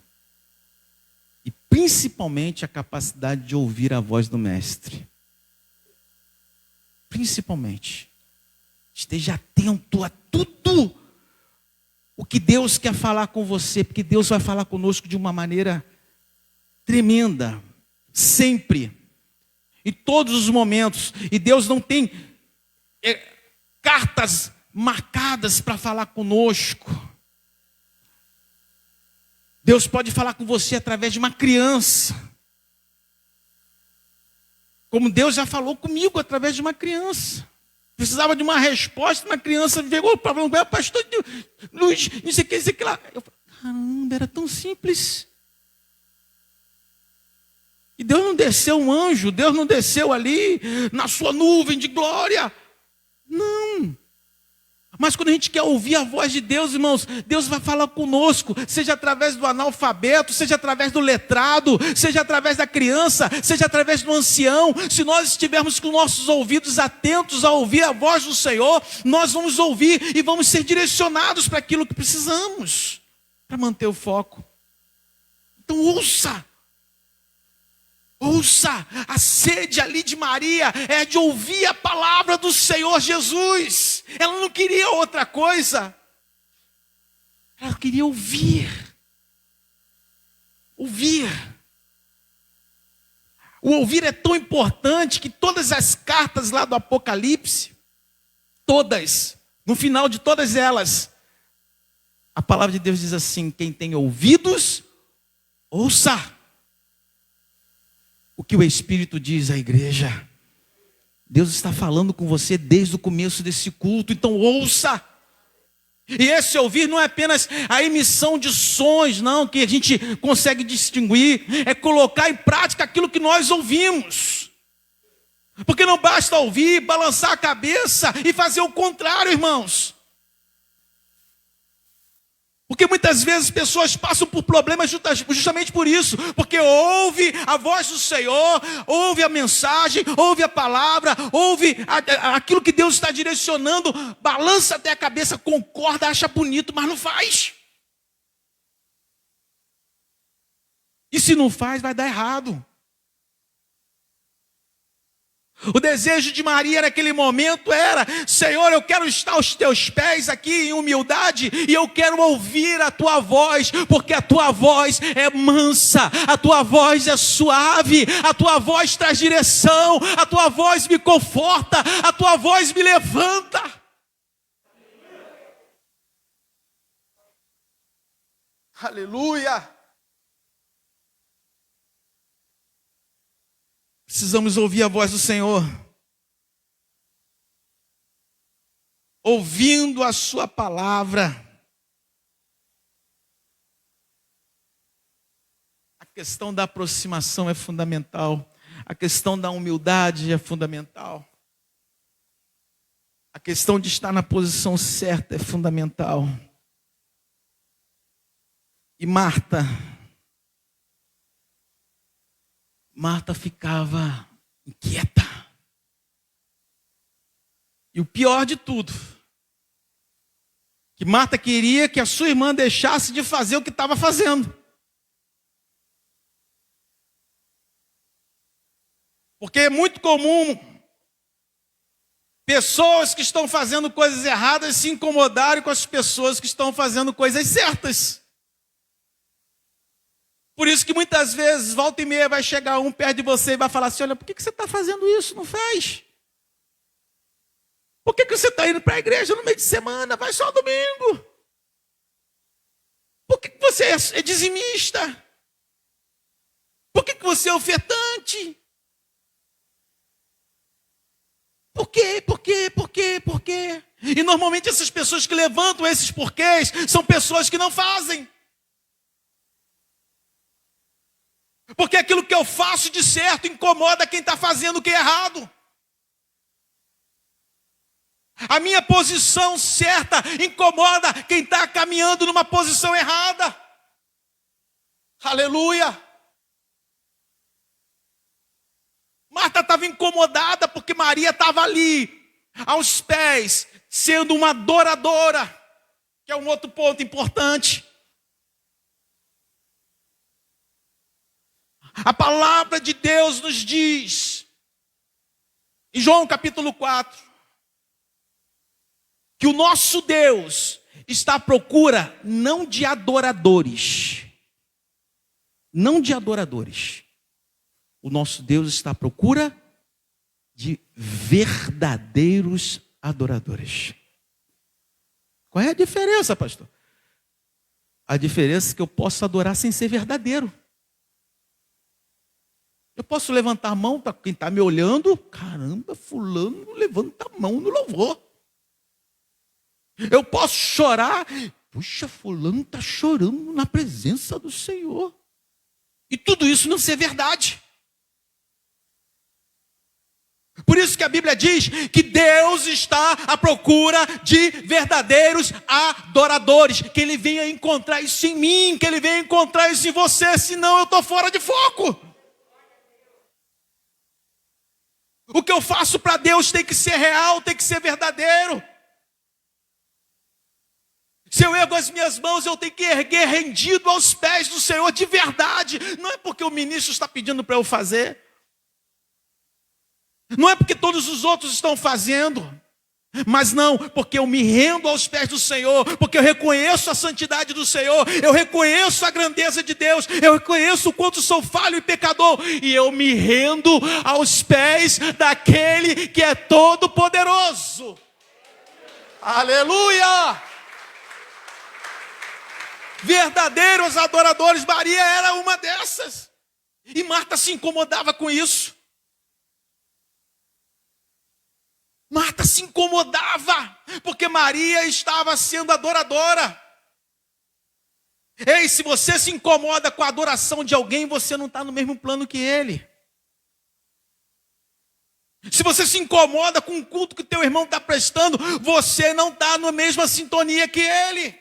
E principalmente a capacidade de ouvir a voz do Mestre. Principalmente. Esteja atento a tudo o que Deus quer falar com você, porque Deus vai falar conosco de uma maneira tremenda, sempre, em todos os momentos. E Deus não tem cartas marcadas para falar conosco. Deus pode falar com você através de uma criança, como Deus já falou comigo através de uma criança. Precisava de uma resposta, uma criança chegou para falar, pastor Luiz, não sei o que lá. Eu falei, caramba, era tão simples. E Deus não desceu um anjo, Deus não desceu ali na sua nuvem de glória. Não. Mas quando a gente quer ouvir a voz de Deus, irmãos, Deus vai falar conosco, seja através do analfabeto, seja através do letrado, seja através da criança, seja através do ancião. Se nós estivermos com nossos ouvidos atentos a ouvir a voz do Senhor, nós vamos ouvir e vamos ser direcionados para aquilo que precisamos, para manter o foco. Então ouça. Ouça, a sede ali de Maria é de ouvir a palavra do Senhor Jesus. Ela não queria outra coisa. Ela queria ouvir. Ouvir. O ouvir é tão importante que todas as cartas lá do Apocalipse, todas, no final de todas elas, a palavra de Deus diz assim: quem tem ouvidos, ouça o que o Espírito diz à igreja. Deus está falando com você desde o começo desse culto, então ouça. E esse ouvir não é apenas a emissão de sons, não, que a gente consegue distinguir, é colocar em prática aquilo que nós ouvimos. Porque não basta ouvir, balançar a cabeça e fazer o contrário, irmãos. Porque muitas vezes pessoas passam por problemas justamente por isso, porque ouve a voz do Senhor, ouve a mensagem, ouve a palavra, ouve aquilo que Deus está direcionando, balança até a cabeça, concorda, acha bonito, mas não faz. E se não faz, vai dar errado. O desejo de Maria naquele momento era: Senhor, eu quero estar aos teus pés aqui em humildade, e eu quero ouvir a tua voz, porque a tua voz é mansa, a tua voz é suave, a tua voz traz direção, a tua voz me conforta, a tua voz me levanta. Aleluia! Precisamos ouvir a voz do Senhor. Ouvindo a sua palavra. A questão da aproximação é fundamental. A questão da humildade é fundamental. A questão de estar na posição certa é fundamental. E Marta ficava inquieta. E o pior de tudo, que Marta queria que a sua irmã deixasse de fazer o que estava fazendo. Porque é muito comum pessoas que estão fazendo coisas erradas se incomodarem com as pessoas que estão fazendo coisas certas. Por isso que muitas vezes, volta e meia, vai chegar um perto de você e vai falar assim: olha, por que você está fazendo isso? Não faz. Por que você está indo para a igreja no meio de semana? Vai só domingo. Por que você é dizimista? Por que você é ofertante? Por quê? Por quê? Por quê? Por quê? E normalmente essas pessoas que levantam esses porquês são pessoas que não fazem. Porque aquilo que eu faço de certo incomoda quem está fazendo o que é errado. A minha posição certa incomoda quem está caminhando numa posição errada. Aleluia. Marta estava incomodada porque Maria estava ali, aos pés, sendo uma adoradora, que é um outro ponto importante. A palavra de Deus nos diz, em João capítulo 4, que o nosso Deus está à procura não de adoradores. Não de adoradores. O nosso Deus está à procura de verdadeiros adoradores. Qual é a diferença, pastor? A diferença é que eu posso adorar sem ser verdadeiro. Eu posso levantar a mão para quem está me olhando. Caramba, fulano levanta a mão no louvor. Eu posso chorar. Puxa, fulano está chorando na presença do Senhor. E tudo isso não ser verdade. Por isso que a Bíblia diz que Deus está à procura de verdadeiros adoradores. Que Ele venha encontrar isso em mim, que Ele venha encontrar isso em você, senão eu estou fora de foco. O que eu faço para Deus tem que ser real, tem que ser verdadeiro. Se eu ergo as minhas mãos, eu tenho que erguer rendido aos pés do Senhor de verdade. Não é porque o ministro está pedindo para eu fazer. Não é porque todos os outros estão fazendo. Mas não, porque eu me rendo aos pés do Senhor, porque eu reconheço a santidade do Senhor, eu reconheço a grandeza de Deus, eu reconheço o quanto sou falho e pecador, e eu me rendo aos pés daquele que é todo poderoso. Aleluia! Verdadeiros adoradores. Maria era uma dessas, e Marta se incomodava com isso. Marta se incomodava, porque Maria estava sendo adoradora. Ei, se você se incomoda com a adoração de alguém, você não está no mesmo plano que ele. Se você se incomoda com o culto que teu irmão está prestando, você não está na mesma sintonia que ele.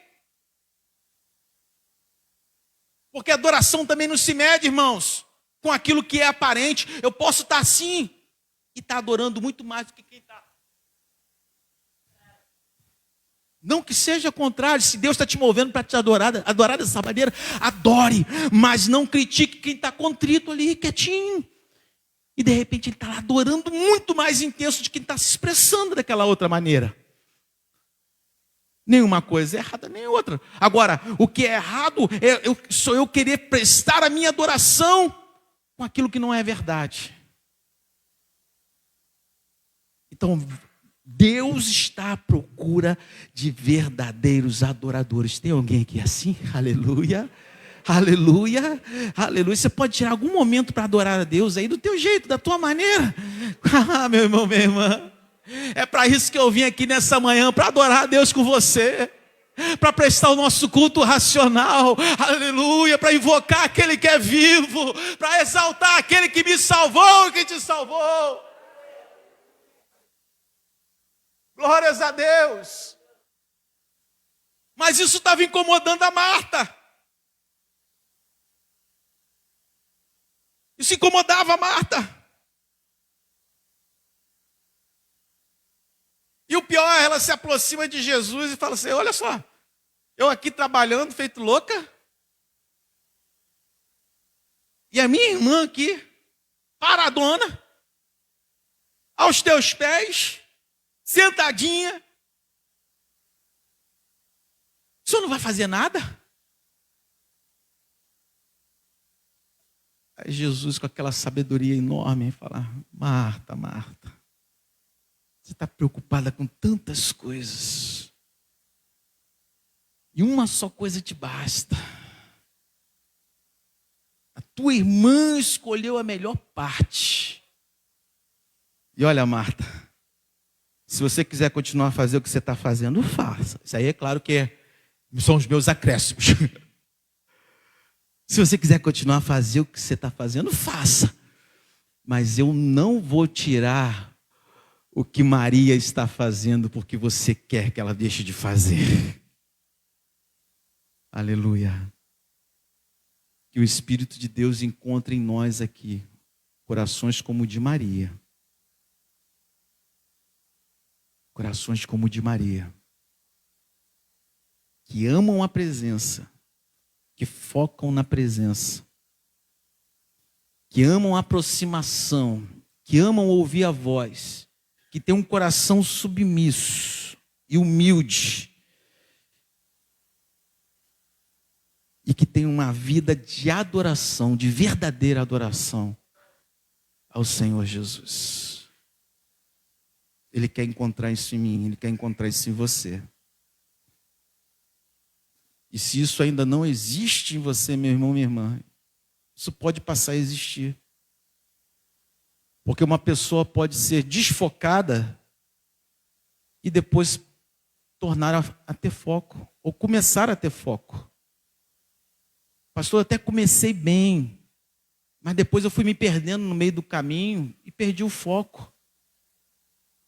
Porque a adoração também não se mede, irmãos, com aquilo que é aparente. Eu posso estar assim e estar adorando muito mais do que quem está. Não que seja contrário, se Deus está te movendo para te adorar dessa maneira, adore, mas não critique quem está contrito ali, quietinho. E de repente ele está lá adorando muito mais intenso de quem está se expressando daquela outra maneira. Nenhuma coisa é errada, nem outra. Agora, o que é errado sou eu querer prestar a minha adoração com aquilo que não é verdade. Então, Deus está à procura de verdadeiros adoradores. Tem alguém aqui assim? Aleluia, aleluia, aleluia. Você pode tirar algum momento para adorar a Deus aí do teu jeito, da tua maneira. Ah, meu irmão, minha irmã. É para isso que eu vim aqui nessa manhã, para adorar a Deus com você. Para prestar o nosso culto racional, aleluia, para invocar aquele que é vivo, para exaltar aquele que me salvou e que te salvou. Glórias a Deus. Mas isso estava incomodando a Marta. Isso incomodava a Marta. E o pior, ela se aproxima de Jesus e fala assim: olha só, eu aqui trabalhando, feito louca, e a minha irmã aqui, paradona, aos teus pés, sentadinha. O senhor não vai fazer nada? Aí Jesus, com aquela sabedoria enorme, fala: Marta, Marta, você está preocupada com tantas coisas. E uma só coisa te basta. A tua irmã escolheu a melhor parte. E olha, Marta, se você quiser continuar a fazer o que você está fazendo, faça. Isso aí é claro que são os meus acréscimos. Se você quiser continuar a fazer o que você está fazendo, faça. Mas eu não vou tirar o que Maria está fazendo porque você quer que ela deixe de fazer. Aleluia. Que o Espírito de Deus encontre em nós aqui corações como o de Maria. Corações como o de Maria. Que amam a presença. Que focam na presença. Que amam a aproximação. Que amam ouvir a voz. Que tem um coração submisso e humilde. E que tem uma vida de adoração, de verdadeira adoração ao Senhor Jesus. Ele quer encontrar isso em mim, Ele quer encontrar isso em você. E se isso ainda não existe em você, meu irmão, minha irmã, isso pode passar a existir. Porque uma pessoa pode ser desfocada e depois tornar a ter foco, ou começar a ter foco. Pastor, eu até comecei bem, mas depois eu fui me perdendo no meio do caminho e perdi o foco.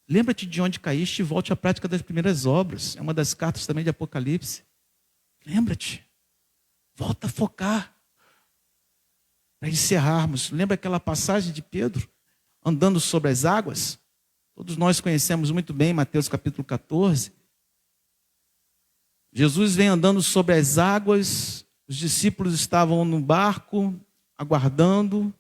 Lembra-te de onde caíste e volte à prática das primeiras obras. É uma das cartas também de Apocalipse. Lembra-te. Volta a focar. Para encerrarmos. Lembra aquela passagem de Pedro andando sobre as águas? Todos nós conhecemos muito bem Mateus capítulo 14. Jesus vem andando sobre as águas. Os discípulos estavam no barco, aguardando.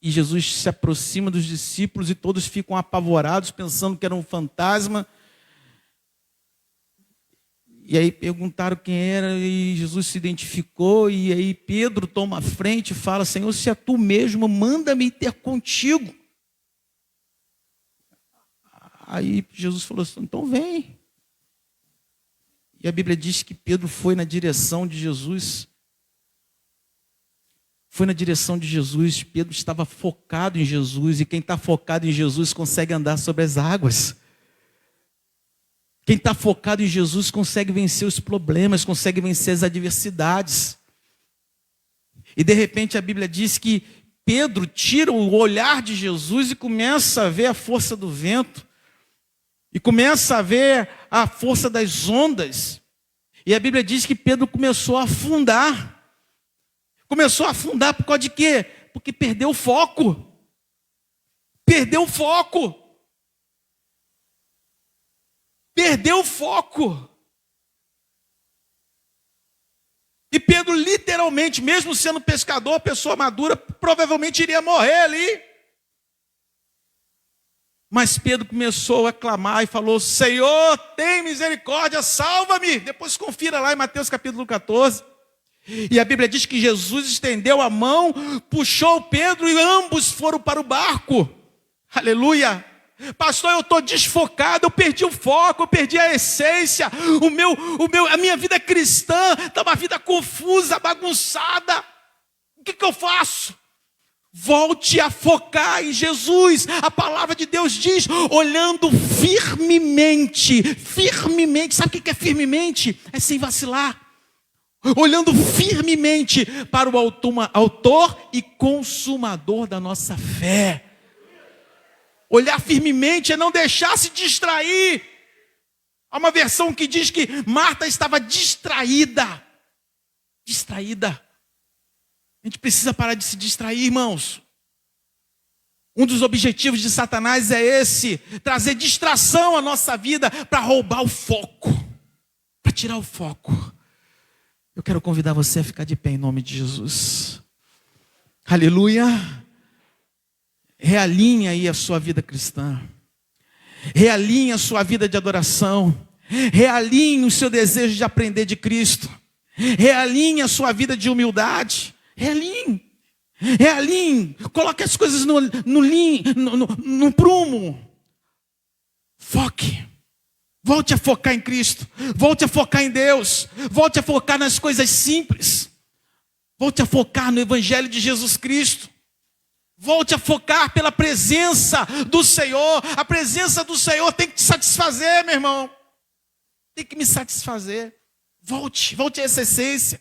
E Jesus se aproxima dos discípulos e todos ficam apavorados, pensando que era um fantasma. E aí perguntaram quem era e Jesus se identificou. E aí Pedro toma a frente e fala: Senhor, se é tu mesmo, manda-me ter contigo. Aí Jesus falou assim: então vem. E a Bíblia diz que Pedro foi na direção de Jesus. Foi na direção de Jesus. Pedro estava focado em Jesus. E quem está focado em Jesus consegue andar sobre as águas. Quem está focado em Jesus consegue vencer os problemas, consegue vencer as adversidades. E de repente a Bíblia diz que Pedro tira o olhar de Jesus e começa a ver a força do vento. E começa a ver a força das ondas. E a Bíblia diz que Pedro começou a afundar. Começou a afundar por causa de quê? Porque perdeu o foco. Perdeu o foco. Perdeu o foco. E Pedro literalmente, mesmo sendo pescador, pessoa madura, provavelmente iria morrer ali. Mas Pedro começou a clamar e falou: Senhor, tem misericórdia, salva-me. Depois confira lá em Mateus capítulo 14. E a Bíblia diz que Jesus estendeu a mão, puxou Pedro e ambos foram para o barco. Aleluia. Pastor, eu estou desfocado, eu perdi o foco, eu perdi a essência, a minha vida cristã está uma vida confusa, bagunçada. O que eu faço? Volte a focar em Jesus. A palavra de Deus diz, olhando firmemente. Firmemente, sabe o que é firmemente? É sem vacilar. Olhando firmemente para o autor e consumador da nossa fé. Olhar firmemente é não deixar se distrair. Há uma versão que diz que Marta estava distraída. Distraída. A gente precisa parar de se distrair, irmãos. Um dos objetivos de Satanás é esse: trazer distração à nossa vida para roubar o foco, para tirar o foco. Eu quero convidar você a ficar de pé em nome de Jesus. Aleluia. Realinhe aí a sua vida cristã. Realinhe a sua vida de adoração. Realinhe o seu desejo de aprender de Cristo. Realinhe a sua vida de humildade. Realinhe. Realinhe. Coloque as coisas no prumo. Foque. Volte a focar em Cristo. Volte a focar em Deus. Volte a focar nas coisas simples. Volte a focar no Evangelho de Jesus Cristo. Volte a focar pela presença do Senhor. A presença do Senhor tem que te satisfazer, meu irmão. Tem que me satisfazer. Volte a essa essência.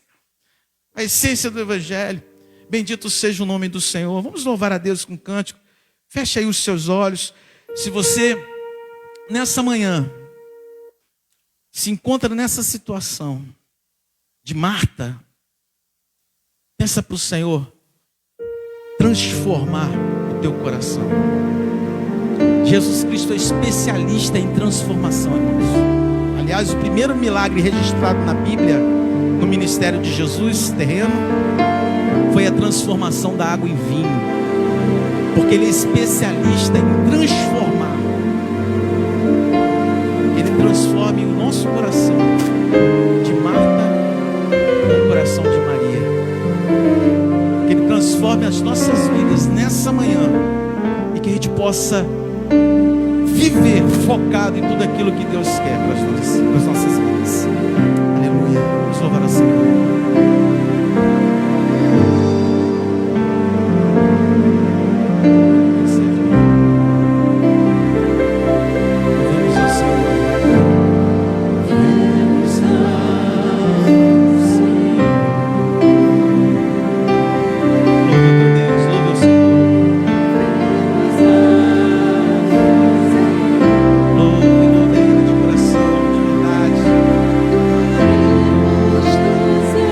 A essência do Evangelho. Bendito seja o nome do Senhor. Vamos louvar a Deus com um cântico. Feche aí os seus olhos. Se você, nessa manhã, se encontra nessa situação de Marta, peça para o Senhor transformar o teu coração. Jesus Cristo é especialista em transformação, irmãos. Aliás, o primeiro milagre registrado na Bíblia, no ministério de Jesus terreno, foi a transformação da água em vinho. Porque Ele é especialista em transformar. Ele transforma o nosso coração de Marta no coração de Maria. Que Ele transforme as nossas vidas nessa manhã e que a gente possa viver focado em tudo aquilo que Deus quer para as nossas vidas. Aleluia. Vamos louvar a Senhor.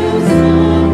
Seus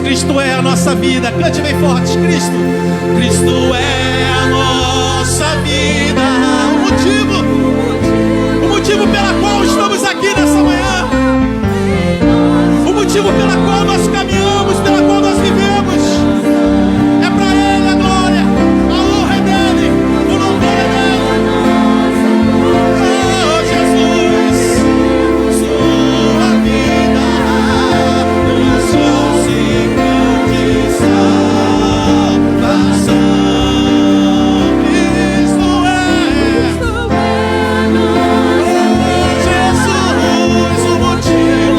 Cristo é a nossa vida. Cante bem forte, Cristo. Cristo é a nossa vida. O motivo pela qual estamos aqui nessa manhã. O motivo pela qual nós caminhamos, pela qual nós vivemos. É para Ele a glória, a honra é dele, o louvor é dele. Oh Jesus, sua vida no seu ciclo de salvação. Cristo é Jesus, o motivo.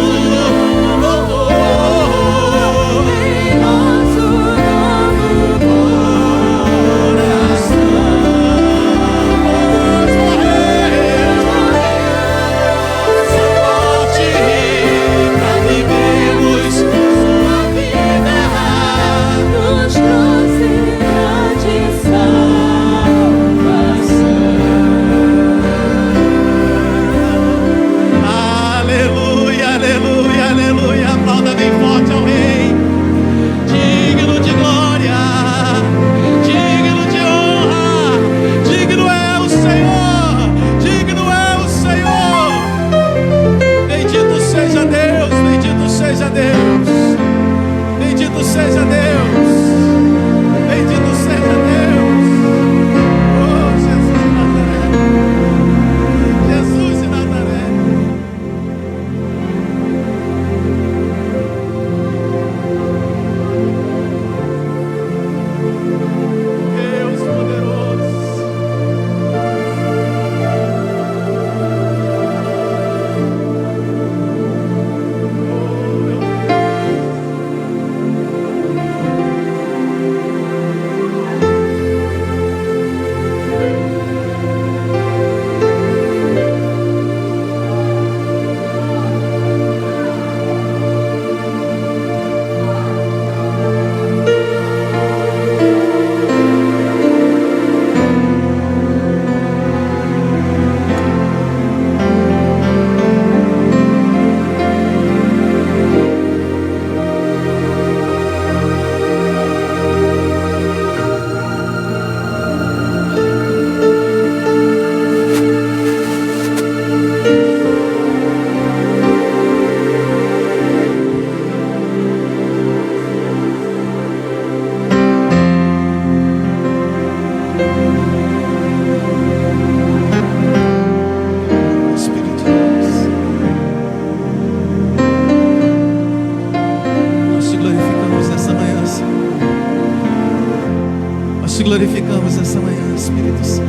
Glorificamos essa manhã, Espírito Santo.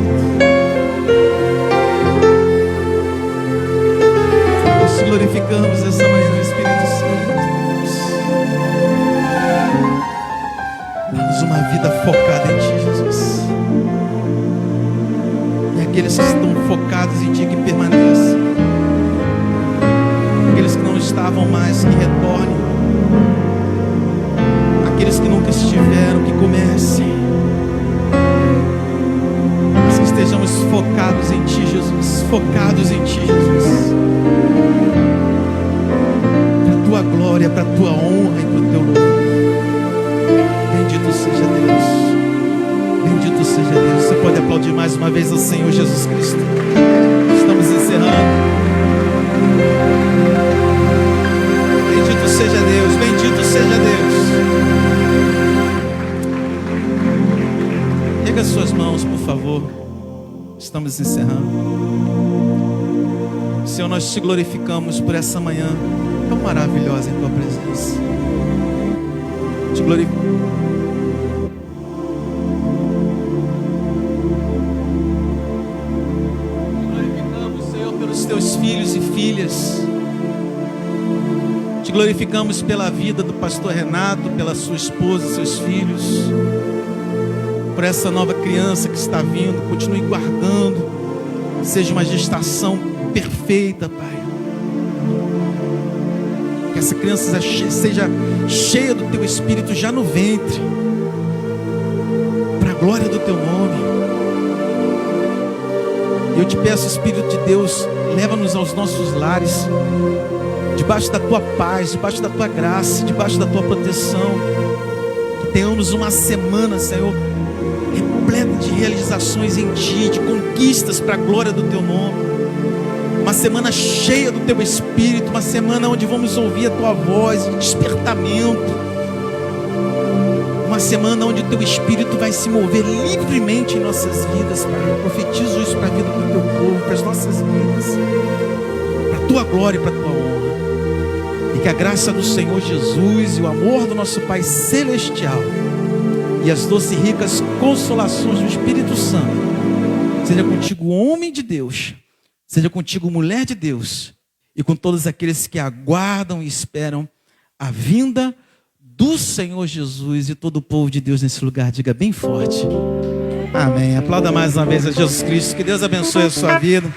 Nós te glorificamos essa manhã, Espírito Santo. Dá-nos uma vida focada em Ti, Jesus. E aqueles que estão focados em Ti, que permaneçam. Aqueles que não estavam mais, que retornem. Aqueles que nunca estiveram, que comecem. Estejamos focados em Ti, Jesus. Focados em Ti, Jesus. Para a Tua glória, para a Tua honra e para o Teu louvor. Bendito seja Deus. Bendito seja Deus. Você pode aplaudir mais uma vez ao Senhor Jesus Cristo. Estamos encerrando. Bendito seja Deus. Bendito seja Deus. Pega as suas mãos, por favor. Estamos encerrando. Senhor, nós te glorificamos por essa manhã tão maravilhosa em Tua presença. Te glorificamos, Senhor, pelos Teus filhos e filhas. Te glorificamos pela vida do pastor Renato, pela sua esposa, seus filhos. Por essa nova criança que está vindo, continue guardando, seja uma gestação perfeita, Pai. Que essa criança seja cheia do Teu Espírito já no ventre, para a glória do Teu nome. Eu te peço, Espírito de Deus, leva-nos aos nossos lares, debaixo da tua paz, debaixo da tua graça, debaixo da tua proteção. Que tenhamos uma semana, Senhor, repleta de realizações em ti, de conquistas para a glória do teu nome. Uma semana cheia do teu Espírito, uma semana onde vamos ouvir a tua voz de despertamento. Uma semana onde o teu Espírito vai se mover livremente em nossas vidas, Pai. Eu profetizo isso para a vida do teu povo, para as nossas vidas, para a tua glória e para a tua honra. E que a graça do Senhor Jesus e o amor do nosso Pai Celestial e as doces e ricas consolações do Espírito Santo seja contigo, homem de Deus, seja contigo, mulher de Deus, e com todos aqueles que aguardam e esperam a vinda do Senhor Jesus. E todo o povo de Deus nesse lugar diga bem forte: amém. Aplauda mais uma vez a Jesus Cristo. Que Deus abençoe a sua vida.